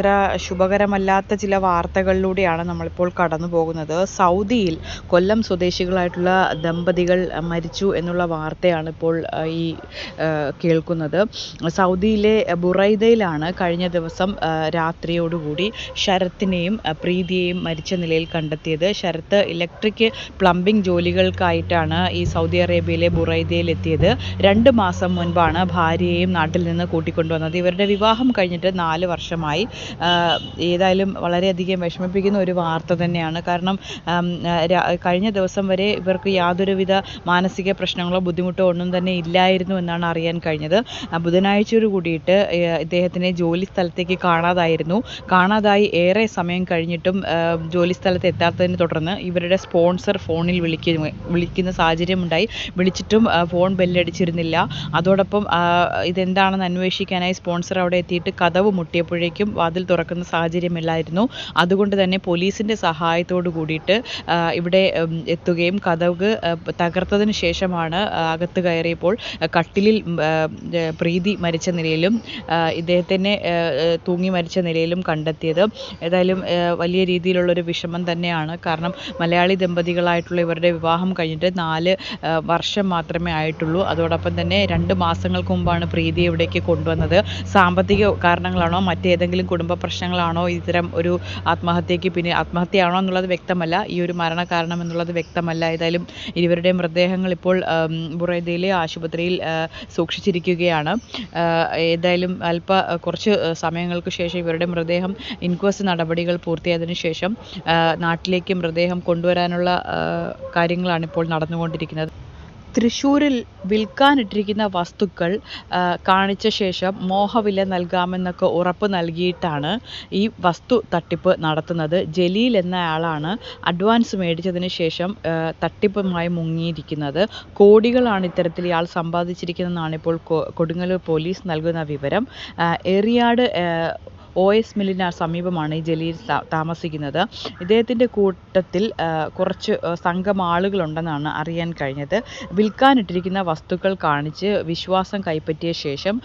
അത്ര ശുഭകരമല്ലാത്ത ചില വാർത്തകളിലൂടെയാണ് നമ്മളിപ്പോൾ കടന്നു പോകുന്നത്. സൗദിയിൽ കൊല്ലം സ്വദേശികളായിട്ടുള്ള ദമ്പതികൾ മരിച്ചു എന്നുള്ള വാർത്തയാണ് ഇപ്പോൾ ഈ കേൾക്കുന്നത്. സൗദിയിലെ ബുറൈദയിലാണ് കഴിഞ്ഞ ദിവസം രാത്രിയോടുകൂടി ശരത്തിനെയും പ്രീതിയെയും മരിച്ച നിലയിൽ കണ്ടെത്തിയത്. ശരത്ത് ഇലക്ട്രിക് പ്ലംബിംഗ് ജോലികൾക്കായിട്ടാണ് ഈ സൗദി അറേബ്യയിലെ ബുറൈദയിൽ എത്തിയത്. 2 മാസം മുൻപാണ് ഭാര്യയെയും നാട്ടിൽ നിന്ന് കൂട്ടിക്കൊണ്ടുവന്നത്. ഇവരുടെ വിവാഹം കഴിഞ്ഞിട്ട് 4 വർഷമായി. ഏതായാലും വളരെയധികം വിഷമിപ്പിക്കുന്ന ഒരു വാർത്ത തന്നെയാണ്. കാരണം കഴിഞ്ഞ ദിവസം വരെ ഇവർക്ക് യാതൊരുവിധ മാനസിക പ്രശ്നങ്ങളോ ബുദ്ധിമുട്ടോ ഒന്നും തന്നെ ഇല്ലായിരുന്നു എന്നാണ് അറിയാൻ കഴിഞ്ഞത്. ബുധനാഴ്ചയോട് കൂടിയിട്ട് ഇദ്ദേഹത്തിനെ ജോലി സ്ഥലത്തേക്ക് കാണാതായി ഏറെ സമയം കഴിഞ്ഞിട്ടും ജോലി സ്ഥലത്ത് എത്താത്തതിനെ തുടർന്ന് ഇവരുടെ സ്പോൺസർ ഫോണിൽ വിളിക്കുന്ന സാഹചര്യമുണ്ടായി. വിളിച്ചിട്ടും ഫോൺ ബെല്ലടിച്ചിരുന്നില്ല. അതോടൊപ്പം ഇതെന്താണെന്ന് അന്വേഷിക്കാനായി സ്പോൺസർ അവിടെ എത്തിയിട്ട് കതവ് മുട്ടിയപ്പോഴേക്കും വാതിൽ തുറക്കുന്ന സാഹചര്യമില്ലായിരുന്നു. അതുകൊണ്ട് തന്നെ പോലീസിൻ്റെ സഹായത്തോടു കൂടിയിട്ട് ഇവിടെ എത്തുകയും കതവ് തകർത്തതിന് ശേഷമാണ് അകത്ത് കയറിയപ്പോൾ കട്ടിലിൽ പ്രീതി മരിച്ച നിലയിലും ഇദ്ദേഹത്തിനെ തൂങ്ങി മരിച്ച നിലയിലും കണ്ടെത്തിയത്. ഏതായാലും വലിയ രീതിയിലുള്ളൊരു വിഷമം തന്നെയാണ്. കാരണം മലയാളി ദമ്പതികളായിട്ടുള്ള ഇവരുടെ വിവാഹം കഴിഞ്ഞിട്ട് 4 വർഷം മാത്രമേ ആയിട്ടുള്ളൂ. അതോടൊപ്പം തന്നെ 2 മാസങ്ങൾക്ക് മുമ്പാണ് പ്രീതിയെ ഇവിടേക്ക് കൊണ്ടുവന്നത്. സാമ്പത്തിക കാരണങ്ങളാണോ മറ്റേതെങ്കിലും കുടുംബ പ്രശ്നങ്ങളാണോ ഇത്തരം ഒരു ആത്മഹത്യക്ക് ആത്മഹത്യയാണോ എന്നുള്ളത് വ്യക്തമല്ല. ഈ ഒരു മരണകാരണം എന്നുള്ളത് വ്യക്തമല്ല. ഏതായാലും ഇവരുടെ മൃതദേഹങ്ങൾ ഇപ്പോൾ ബുറൈദയിലെ ആശുപത്രിയിൽ സൂക്ഷിച്ചിരിക്കുകയാണ്. ഏതായാലും കുറച്ച് സമയങ്ങൾക്ക് ശേഷം ഇവരുടെ മൃതദേഹം ഇൻക്വസ്റ്റ് നടപടികൾ പൂർത്തിയായതിനു ശേഷം നാട്ടിലേക്ക് മൃതദേഹം കൊണ്ടുവരാനുള്ള കാര്യങ്ങളാണ് ഇപ്പോൾ നടന്നുകൊണ്ടിരിക്കുന്നത്. തൃശ്ശൂരിൽ വിൽക്കാനിട്ടിരിക്കുന്ന വസ്തുക്കൾ കാണിച്ച ശേഷം മോഹവില നൽകാമെന്നൊക്കെ ഉറപ്പ് നൽകിയിട്ടാണ് ഈ വസ്തു തട്ടിപ്പ് നടത്തുന്നത്. ജലീൽ എന്നയാളാണ് അഡ്വാൻസ് മേടിച്ചതിന് ശേഷം തട്ടിപ്പുമായി മുങ്ങിയിരിക്കുന്നത്. കോടികളാണ് ഇത്തരത്തിൽ ഇയാൾ സമ്പാദിച്ചിരിക്കുന്നതെന്നാണ് ഇപ്പോൾ കൊടുങ്ങല്ലൂർ പോലീസ് നൽകുന്ന വിവരം. എറിയാട് OS മില്ലിന് സമീപമാണ് ഈ ജലീൽ താമസിക്കുന്നത്. ഇദ്ദേഹത്തിൻ്റെ കൂട്ടത്തിൽ കുറച്ച് സംഘം ആളുകളുണ്ടെന്നാണ് അറിയാൻ കഴിഞ്ഞത്. വിൽക്കാനിട്ടിരിക്കുന്ന വസ്തുക്കൾ കാണിച്ച് വിശ്വാസം കൈപ്പറ്റിയ ശേഷം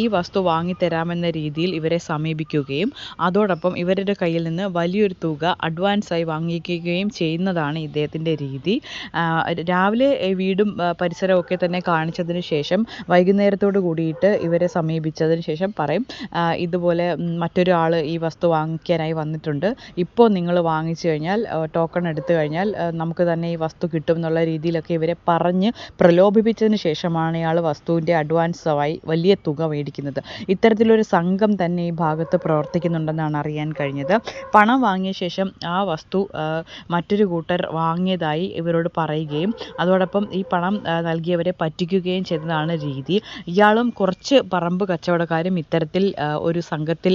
ഈ വസ്തു വാങ്ങിത്തരാമെന്ന രീതിയിൽ ഇവരെ സമീപിക്കുകയും അതോടൊപ്പം ഇവരുടെ കയ്യിൽ നിന്ന് വലിയൊരു തുക അഡ്വാൻസായി വാങ്ങിക്കുകയും ചെയ്യുന്നതാണ് ഇദ്ദേഹത്തിൻ്റെ രീതി. രാവിലെ വീടും പരിസരമൊക്കെ തന്നെ കാണിച്ചതിന് ശേഷം വൈകുന്നേരത്തോട് കൂടിയിട്ട് ഇവരെ സമീപിച്ചതിന് ശേഷം പറയും ഇതുപോലെ മറ്റൊരാൾ ഈ വസ്തു വാങ്ങിക്കാനായി വന്നിട്ടുണ്ട്. ഇപ്പോൾ നിങ്ങൾ വാങ്ങിച്ചു കഴിഞ്ഞാൽ ടോക്കൺ എടുത്തു കഴിഞ്ഞാൽ നമുക്ക് തന്നെ ഈ വസ്തു കിട്ടും എന്നുള്ള രീതിയിലൊക്കെ ഇവരെ പറഞ്ഞ് പ്രലോഭിപ്പിച്ചതിന് ശേഷമാണ് ഇയാൾ വസ്തുവിൻ്റെ അഡ്വാൻസായി വലിയ തുക മേടിക്കുന്നത്. ഇത്തരത്തിലൊരു സംഘം തന്നെ ഈ ഭാഗത്ത് പ്രവർത്തിക്കുന്നുണ്ടെന്നാണ് അറിയാൻ കഴിഞ്ഞത്. പണം വാങ്ങിയ ശേഷം ആ വസ്തു മറ്റൊരു കൂട്ടർ വാങ്ങിയതായി ഇവരോട് പറയുകയും അതോടൊപ്പം ഈ പണം നൽകിയവരെ പറ്റിക്കുകയും ചെയ്തതാണ് രീതി. ഇയാളും കുറച്ച് പറമ്പ് കച്ചവടക്കാരും ഇത്തരത്തിൽ ഒരു സംഘത്തിൽ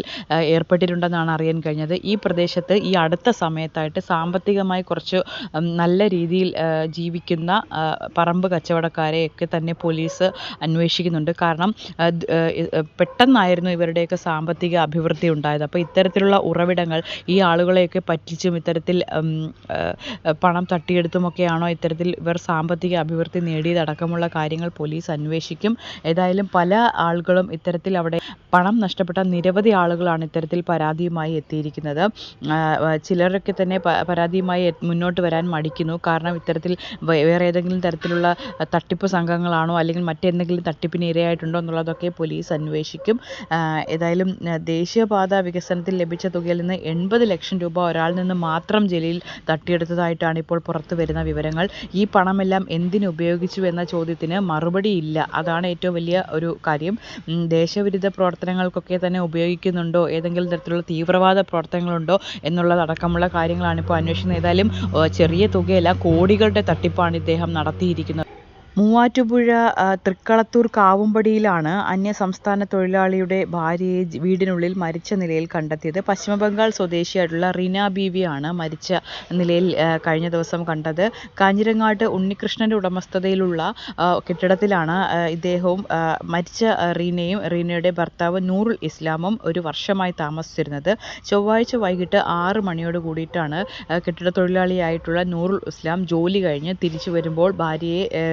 ഏർപ്പെട്ടിട്ടുണ്ടെന്നാണ് അറിയാൻ കഴിഞ്ഞത്. ഈ പ്രദേശത്ത് ഈ അടുത്ത സമയത്തായിട്ട് സാമ്പത്തികമായി കുറച്ച് നല്ല രീതിയിൽ ജീവിക്കുന്ന പറമ്പ് കച്ചവടക്കാരെയൊക്കെ തന്നെ പോലീസ് അന്വേഷിക്കുന്നുണ്ട്. കാരണം പെട്ടെന്നായിരുന്നു ഇവരുടെയൊക്കെ സാമ്പത്തിക അഭിവൃദ്ധി ഉണ്ടായത്. അപ്പോൾ ഇത്തരത്തിലുള്ള ഉറവിടങ്ങൾ ഈ ആളുകളെയൊക്കെ പറ്റിച്ചും ഇത്തരത്തിൽ പണം തട്ടിയെടുത്തുമൊക്കെയാണോ ഇത്തരത്തിൽ ഇവർ സാമ്പത്തിക അഭിവൃദ്ധി നേടിയതടക്കമുള്ള കാര്യങ്ങൾ പോലീസ് അന്വേഷിക്കും. ഏതായാലും പല ആളുകളും ഇത്തരത്തിൽ അവിടെ പണം നഷ്ടപ്പെട്ട നിരവധി ആളുകളാണ് ഇത്തരത്തിൽ പരാതിയുമായി എത്തിയിരിക്കുന്നത്. ചിലരൊക്കെ തന്നെ പരാതിയുമായി മുന്നോട്ട് വരാൻ മടിക്കുന്നു. കാരണം ഇത്തരത്തിൽ വേറെ ഏതെങ്കിലും തരത്തിലുള്ള തട്ടിപ്പ് സംഘങ്ങളാണോ അല്ലെങ്കിൽ മറ്റെന്തെങ്കിലും തട്ടിപ്പിന് ഇരയായിട്ടുണ്ടോ എന്നുള്ളതൊക്കെ പോലീസ് അന്വേഷിക്കും. ഏതായാലും ദേശീയപാത വികസനത്തിൽ ലഭിച്ച തുകയിൽ നിന്ന് 80 ലക്ഷം രൂപ ഒരാളിൽ നിന്ന് മാത്രം ജലീൽ തട്ടിയെടുത്തതായിട്ടാണ് ഇപ്പോൾ പുറത്തു വരുന്ന വിവരങ്ങൾ. ഈ പണമെല്ലാം എന്തിനു ഉപയോഗിച്ചു എന്ന ചോദ്യത്തിന് മറുപടിയില്ല. അതാണ് ഏറ്റവും വലിയ ഒരു കാര്യം. ദേശവിരുദ്ധ പ്രവർത്തനങ്ങൾക്കൊക്കെ തന്നെ ഉപയോഗിക്കുന്നുണ്ടോ, ഏതെങ്കിലും തരത്തിലുള്ള തീവ്രവാദ പ്രവർത്തനങ്ങളുണ്ടോ എന്നുള്ളതടക്കമുള്ള കാര്യങ്ങളാണ് ഇപ്പോൾ അന്വേഷിക്കുന്നത്. ഏതായാലും ചെറിയ തുകയല്ല, കോടികളുടെ തട്ടിപ്പാണ് ഇദ്ദേഹം നടത്തിയിരിക്കുന്നത്. മൂവാറ്റുപുഴ തൃക്കളത്തൂർ കാവുംപടിയിലാണ് അന്യസംസ്ഥാന തൊഴിലാളിയുടെ ഭാര്യയെ വീടിനുള്ളിൽ മരിച്ച നിലയിൽ കണ്ടെത്തിയത്. പശ്ചിമബംഗാൾ സ്വദേശിയായിട്ടുള്ള റീന ബീവിയാണ് മരിച്ച നിലയിൽ കഴിഞ്ഞ ദിവസം കണ്ടത്. കാഞ്ഞിരങ്ങാട്ട് ഉണ്ണികൃഷ്ണൻ്റെ ഉടമസ്ഥതയിലുള്ള കെട്ടിടത്തിലാണ് ഇദ്ദേഹവും മരിച്ച റീനയും റീനയുടെ ഭർത്താവ് നൂറുൽ ഇസ്ലാമും ഒരു വർഷമായി താമസിച്ചിരുന്നത്. ചൊവ്വാഴ്ച വൈകിട്ട് 6 മണിയോട് കൂടിയിട്ടാണ് കെട്ടിട തൊഴിലാളിയായിട്ടുള്ള നൂറുൽ ഇസ്ലാം ജോലി കഴിഞ്ഞ് തിരിച്ചു വരുമ്പോൾ ഭാര്യയെ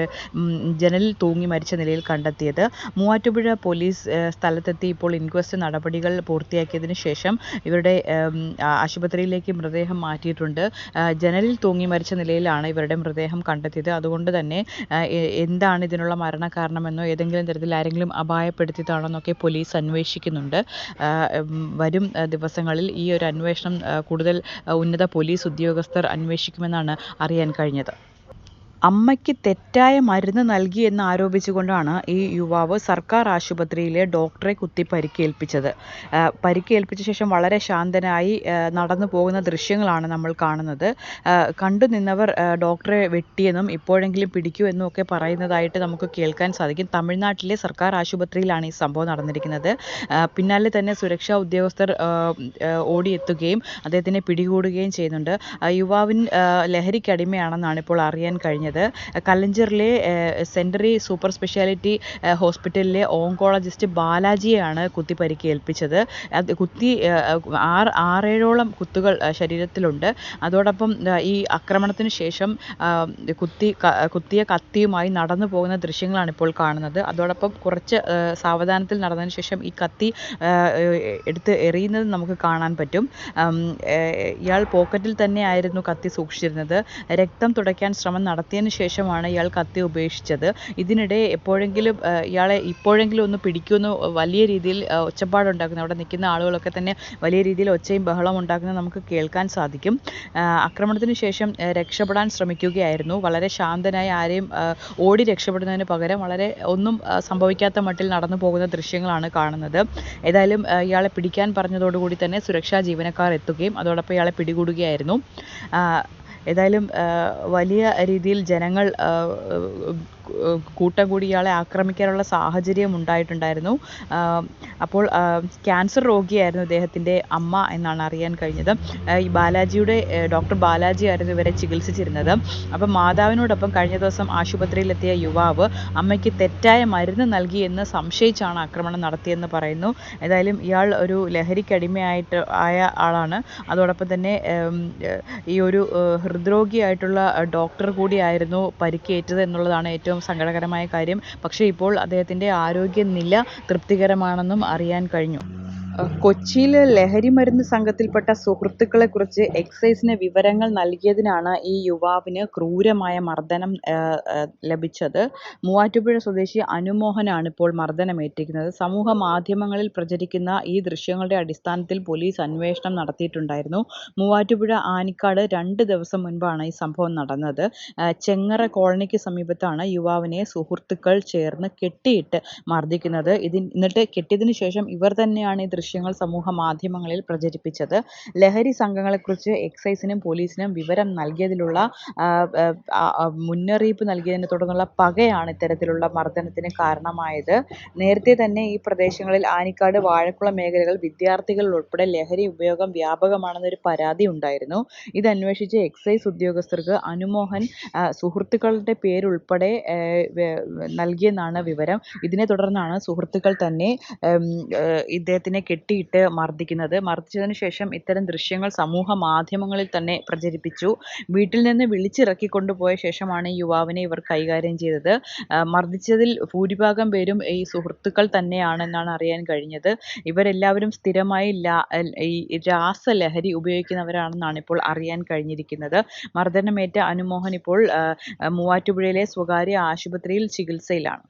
ജനലിൽ തൂങ്ങി മരിച്ച നിലയിൽ കണ്ടെത്തിയത്. മൂവാറ്റുപുഴ പോലീസ് സ്ഥലത്തെത്തി ഇപ്പോൾ ഇൻക്വസ്റ്റ് നടപടികൾ പൂർത്തിയാക്കിയതിന് ശേഷം ഇവരുടെ ആശുപത്രിയിലേക്ക് മൃതദേഹം മാറ്റിയിട്ടുണ്ട്. ജനലിൽ തൂങ്ങി മരിച്ച നിലയിലാണ് ഇവരുടെ മൃതദേഹം കണ്ടെത്തിയത്. അതുകൊണ്ട് തന്നെ എന്താണ് ഇതിനുള്ള മരണകാരണമെന്നോ ഏതെങ്കിലും തരത്തിൽ ആരെങ്കിലും അപായപ്പെടുത്തിയതാണോ എന്നൊക്കെ പോലീസ് അന്വേഷിക്കുന്നുണ്ട്. വരും ദിവസങ്ങളിൽ ഈ ഒരു അന്വേഷണം കൂടുതൽ ഉന്നത പോലീസ് ഉദ്യോഗസ്ഥർ അന്വേഷിക്കുമെന്നാണ് അറിയാൻ കഴിഞ്ഞത്. അമ്മയ്ക്ക് തെറ്റായ മരുന്ന് നൽകി എന്ന് ആരോപിച്ചുകൊണ്ടാണ് ഈ യുവാവ് സർക്കാർ ആശുപത്രിയിലെ ഡോക്ടറെ കുത്തി പരിക്കേൽപ്പിച്ചത്. പരിക്കേൽപ്പിച്ച ശേഷം വളരെ ശാന്തനായി നടന്നു പോകുന്ന ദൃശ്യങ്ങളാണ് നമ്മൾ കാണുന്നത്. കണ്ടു നിന്നവർ ഡോക്ടറെ വെട്ടിയെന്നും ഇപ്പോഴെങ്കിലും പിടിക്കൂ എന്നും ഒക്കെ പറയുന്നതായിട്ട് നമുക്ക് കേൾക്കാൻ സാധിക്കും. തമിഴ്നാട്ടിലെ സർക്കാർ ആശുപത്രിയിലാണ് ഈ സംഭവം നടന്നിരിക്കുന്നത്. പിന്നാലെ തന്നെ സുരക്ഷാ ഉദ്യോഗസ്ഥർ ഓടിയെത്തുകയും അദ്ദേഹത്തിനെ പിടികൂടുകയും ചെയ്യുന്നുണ്ട്. യുവാവിൻ ലഹരിക്കടിമയാണെന്നാണ് ഇപ്പോൾ അറിയാൻ കഴിഞ്ഞത്. കലഞ്ചറിലെ സെൻറ്ററി സൂപ്പർ സ്പെഷ്യാലിറ്റി ഹോസ്പിറ്റലിലെ ഓങ്കോളജിസ്റ്റ് ബാലാജിയെയാണ് കുത്തി പരിക്കേൽപ്പിച്ചത്. കുത്തി 6-7ഓളം കുത്തുകൾ ശരീരത്തിലുണ്ട്. അതോടൊപ്പം ഈ ആക്രമണത്തിന് ശേഷം കുത്തിയ കത്തിയുമായി നടന്നു പോകുന്ന ദൃശ്യങ്ങളാണ് ഇപ്പോൾ കാണുന്നത്. അതോടൊപ്പം കുറച്ച് സാവധാനത്തിൽ നടന്നതിന് ശേഷം ഈ കത്തി എടുത്ത് എറിയുന്നത് നമുക്ക് കാണാൻ പറ്റും. ഇയാൾ പോക്കറ്റിൽ തന്നെയായിരുന്നു കത്തി സൂക്ഷിച്ചിരുന്നത്. രക്തം തുടയ്ക്കാൻ ശ്രമം നടത്തിയതിന് ശേഷമാണ് ഇയാൾ കത്തി ഉപേക്ഷിച്ചത്. ഇതിനിടെ ഇപ്പോഴെങ്കിലും ഒന്ന് പിടിക്കുമെന്ന് വലിയ രീതിയിൽ ഒച്ചപ്പാടുണ്ടാക്കുന്നു. അവിടെ നിൽക്കുന്ന ആളുകളൊക്കെ തന്നെ വലിയ രീതിയിൽ ഒച്ചയും ബഹളവും ഉണ്ടാക്കുന്നത് നമുക്ക് കേൾക്കാൻ സാധിക്കും. ആക്രമണത്തിന് ശേഷം രക്ഷപ്പെടാൻ ശ്രമിക്കുകയായിരുന്നു. വളരെ ശാന്തനായി ആരെയും ഓടി രക്ഷപ്പെടുന്നതിന് പകരം വളരെ ഒന്നും സംഭവിക്കാത്ത മട്ടിൽ നടന്നു പോകുന്ന ദൃശ്യങ്ങളാണ് കാണുന്നത്. ഏതായാലും ഇയാളെ പിടിക്കാൻ പറഞ്ഞതോടുകൂടി തന്നെ സുരക്ഷാ ജീവനക്കാർ എത്തുകയും അതോടൊപ്പം ഇയാളെ പിടികൂടുകയായിരുന്നു. ഏതായാലും വലിയ രീതിയിൽ ജനങ്ങൾ കൂട്ടം കൂടി ഇയാളെ ആക്രമിക്കാനുള്ള സാഹചര്യം ഉണ്ടായിട്ടുണ്ടായിരുന്നു. അപ്പോൾ ക്യാൻസർ രോഗിയായിരുന്നു ഇദ്ദേഹത്തിൻ്റെ അമ്മ എന്നാണ് അറിയാൻ കഴിഞ്ഞത്. ഈ ഡോക്ടർ ബാലാജി ആയിരുന്നു ഇവരെ ചികിത്സിച്ചിരുന്നത്. അപ്പം മാതാവിനോടൊപ്പം കഴിഞ്ഞ ദിവസം ആശുപത്രിയിലെത്തിയ യുവാവ് അമ്മയ്ക്ക് തെറ്റായ മരുന്ന് നൽകി എന്ന് സംശയിച്ചാണ് ആക്രമണം നടത്തിയെന്ന് പറയുന്നു. ഏതായാലും ഇയാൾ ഒരു ആയ ആളാണ്. അതോടൊപ്പം തന്നെ ഈ ഒരു ഹൃദ്രോഗിയായിട്ടുള്ള ഡോക്ടർ കൂടിയായിരുന്നു പരിക്കേറ്റത് എന്നുള്ളതാണ് ഏറ്റവും സങ്കടകരമായ കാര്യം. പക്ഷേ ഇപ്പോൾ അദ്ദേഹത്തിൻ്റെ ആരോഗ്യനില തൃപ്തികരമാണെന്നും അറിയാൻ കഴിഞ്ഞു. കൊച്ചിയിലെ ലഹരിമരുന്ന് സംഘത്തിൽപ്പെട്ട സുഹൃത്തുക്കളെക്കുറിച്ച് എക്സൈസിന് വിവരങ്ങൾ നൽകിയതിനാണ് ഈ യുവാവിന് ക്രൂരമായ മർദ്ദനം ലഭിച്ചത്. മൂവാറ്റുപുഴ സ്വദേശി അനുമോഹനാണ് ഇപ്പോൾ മർദ്ദനമേറ്റിരിക്കുന്നത്. സമൂഹ മാധ്യമങ്ങളിൽ പ്രചരിക്കുന്ന ഈ ദൃശ്യങ്ങളുടെ അടിസ്ഥാനത്തിൽ പോലീസ് അന്വേഷണം നടത്തിയിട്ടുണ്ടായിരുന്നു. മൂവാറ്റുപുഴ ആനിക്കാട് 2 ദിവസം മുൻപാണ് ഈ സംഭവം നടന്നത്. ചെങ്ങറ കോളനിക്ക് സമീപത്താണ് യുവാവിനെ സുഹൃത്തുക്കൾ ചേർന്ന് കെട്ടിയിട്ട് മർദ്ദിക്കുന്നത്. എന്നിട്ട് കെട്ടിയതിനു ശേഷം ഇവർ തന്നെയാണ് ഈ ദൃശ്യങ്ങൾ സമൂഹ മാധ്യമങ്ങളിൽ പ്രചരിപ്പിച്ചത്. ലഹരി സംഘങ്ങളെക്കുറിച്ച് എക്സൈസിനും പോലീസിനും വിവരം നൽകിയതിലുള്ള മുന്നറിയിപ്പ് നൽകിയതിനെ തുടർന്നുള്ള പകയാണ് ഇത്തരത്തിലുള്ള മർദ്ദനത്തിന് കാരണമായത്. നേരത്തെ തന്നെ ഈ പ്രദേശങ്ങളിൽ ആനിക്കാട്, വാഴക്കുളം മേഖലകൾ വിദ്യാർത്ഥികൾ ഉൾപ്പെടെ ലഹരി ഉപയോഗം വ്യാപകമാണെന്നൊരു പരാതി ഉണ്ടായിരുന്നു. ഇതന്വേഷിച്ച് എക്സൈസ് ഉദ്യോഗസ്ഥർക്ക് അനുമോഹൻ സുഹൃത്തുക്കളുടെ പേരുൾപ്പെടെ നൽകിയെന്നാണ് വിവരം. ഇതിനെ തുടർന്നാണ് സുഹൃത്തുക്കൾ തന്നെ ഇദ്ദേഹത്തിനെ കെട്ടിയിട്ട് മർദ്ദിച്ചതിന് ശേഷം ഇത്തരം ദൃശ്യങ്ങൾ സമൂഹ മാധ്യമങ്ങളിൽ തന്നെ പ്രചരിപ്പിച്ചു. വീട്ടിൽ നിന്ന് വിളിച്ചിറക്കി കൊണ്ടുപോയ ശേഷമാണ് ഈ യുവാവിനെ ഇവർ കൈകാര്യം ചെയ്തത്. മർദ്ദിച്ചതിൽ ഭൂരിഭാഗം പേരും ഈ സുഹൃത്തുക്കൾ തന്നെയാണെന്നാണ് അറിയാൻ കഴിഞ്ഞത്. ഇവരെല്ലാവരും സ്ഥിരമായി ഈ രാസലഹരി ഉപയോഗിക്കുന്നവരാണെന്നാണ് ഇപ്പോൾ അറിയാൻ കഴിഞ്ഞിരിക്കുന്നത്. മർദ്ദനമേറ്റ അനുമോഹൻ ഇപ്പോൾ മൂവാറ്റുപുഴയിലെ സ്വകാര്യ ആശുപത്രിയിൽ ചികിത്സയിലാണ്.